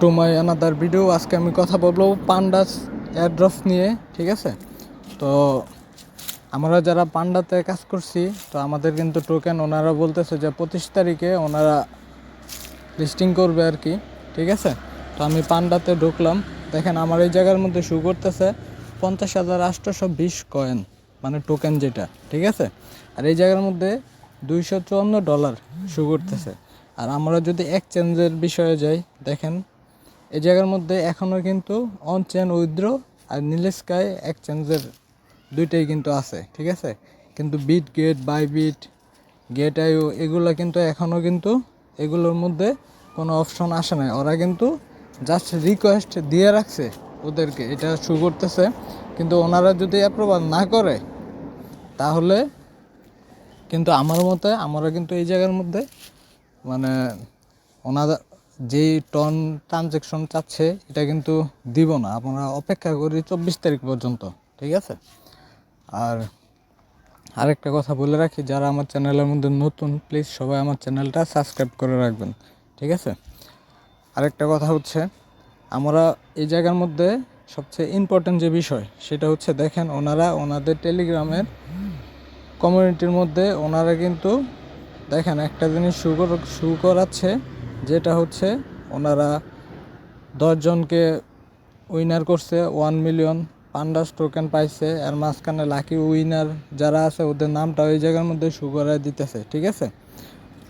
To my another video. আজকে আমি কথা বলবো পান্ডাস এয়ারড্রপ নিয়ে, ঠিক আছে? তো আমরা যারা পান্ডাতে কাজ করছি, তো আমাদের কিন্তু টোকেন ওনারা বলতেছে যে 25 তারিখে ওনারা লিস্টিং করবে আর কি, ঠিক আছে? তো আমি পান্ডাতে ঢুকলাম, দেখেন আমার এই জায়গার মধ্যে শু করতেছে 50,820 কয়েন, মানে টোকেন যেটা, ঠিক আছে? আর এই জায়গার মধ্যে $254 শু করতেছে। আর আমরা যদি এক্সচেঞ্জের বিষয়ে যাই, দেখেন এই জায়গার মধ্যে এখনও কিন্তু অন চেন উইথড্র আর নীল স্কাই এক্সচেঞ্জের দুইটাই কিন্তু আছে, ঠিক আছে? কিন্তু Bitget, Bybit, Gate IO এগুলো কিন্তু এখনও কিন্তু এগুলোর মধ্যে কোনো অপশন আসে না। ওরা কিন্তু জাস্ট রিকোয়েস্ট দিয়ে রাখছে ওদেরকে, এটা শু করতেছে। কিন্তু ওনারা যদি অ্যাপ্রুভাল না করে তাহলে কিন্তু আমার মতে আমরা কিন্তু এই জায়গার মধ্যে মানে ওনারা যেই টন ট্রানজ্যাকশন চাচ্ছে এটা কিন্তু দিব না। আমরা অপেক্ষা করি 24 তারিখ পর্যন্ত, ঠিক আছে? আর আরেকটা কথা বলে রাখি, যারা আমার চ্যানেলের মধ্যে নতুন, প্লিজ সবাই আমার চ্যানেলটা সাবস্ক্রাইব করে রাখবেন, ঠিক আছে? আরেকটা কথা হচ্ছে, আমরা এই জায়গার মধ্যে সবচেয়ে ইম্পর্টেন্ট যে বিষয় সেটা হচ্ছে, দেখেন ওনারা ওনাদের টেলিগ্রামের কমিউনিটির মধ্যে ওনারা কিন্তু দেখেন একটা জিনিস শু করাচ্ছে, যেটা হচ্ছে ওনারা 10 জনকে উইনার করছে, 1 মিলিয়ন পান্ডাস টোকেন পাইছে। আর মাঝখানে লাকি উইনার যারা আছে ওদের নামটা ওই জায়গার মধ্যে শু করায় দিতেছে, ঠিক আছে?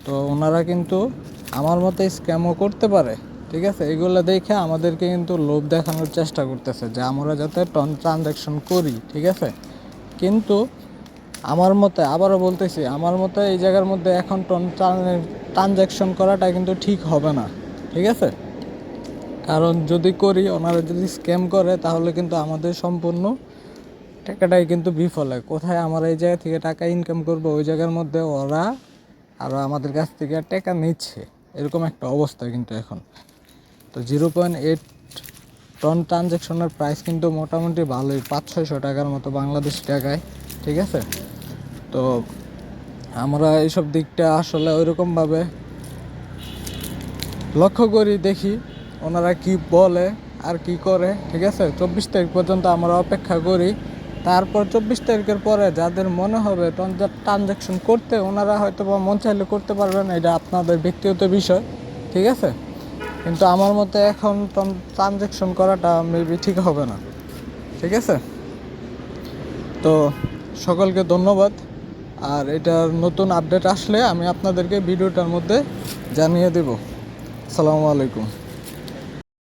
তো ওনারা কিন্তু আমার মতে স্ক্যামও করতে পারে, ঠিক আছে? এগুলো দেখে আমাদেরকে কিন্তু লোভ দেখানোর চেষ্টা করতেছে যে আমরা যাতে টন ট্রানজ্যাকশন করি, ঠিক আছে? কিন্তু আমার মতে, আবারও বলতেছি, আমার মতে এই জায়গার মধ্যে এখন টন ট্রানজ্যাকশন করাটা কিন্তু ঠিক হবে না, ঠিক আছে? কারণ যদি করি, ওনারা যদি স্ক্যাম করে তাহলে কিন্তু আমাদের সম্পূর্ণ টাকাটাই কিন্তু বিফল হয়। কোথায় আমরা এই জায়গা থেকে টাকা ইনকাম করব, ওই জায়গার মধ্যে ওরা আরও আমাদের কাছ থেকে টাকা নিচ্ছে, এরকম একটা অবস্থা কিন্তু এখন। তো 0.8 টন ট্রানজ্যাকশনের প্রাইস কিন্তু মোটামুটি ভালোই, 500-600 টাকার মতো বাংলাদেশি টাকায়, ঠিক আছে? তো আমরা এইসব দিকটা আসলে ওইরকমভাবে লক্ষ্য করি, দেখি ওনারা কি বলে আর কি করে, ঠিক আছে? 24 তারিখ পর্যন্ত আমরা অপেক্ষা করি। তারপর 24 তারিখের পরে যাদের মনে হবে ট্রানজ্যাকশন করতে, ওনারা হয়তো বা মন চাইলে করতে পারবেন, এটা আপনাদের ব্যক্তিগত বিষয়, ঠিক আছে? কিন্তু আমার মতে এখন ট্রানজ্যাকশন করাটা মেবি ঠিক হবে না, ঠিক আছে? তো সকলকে ধন্যবাদ। আর এটার নতুন আপডেট আসলে আমি আপনাদেরকে ভিডিওটার মধ্যে জানিয়ে দেব। আসসালামু আলাইকুম।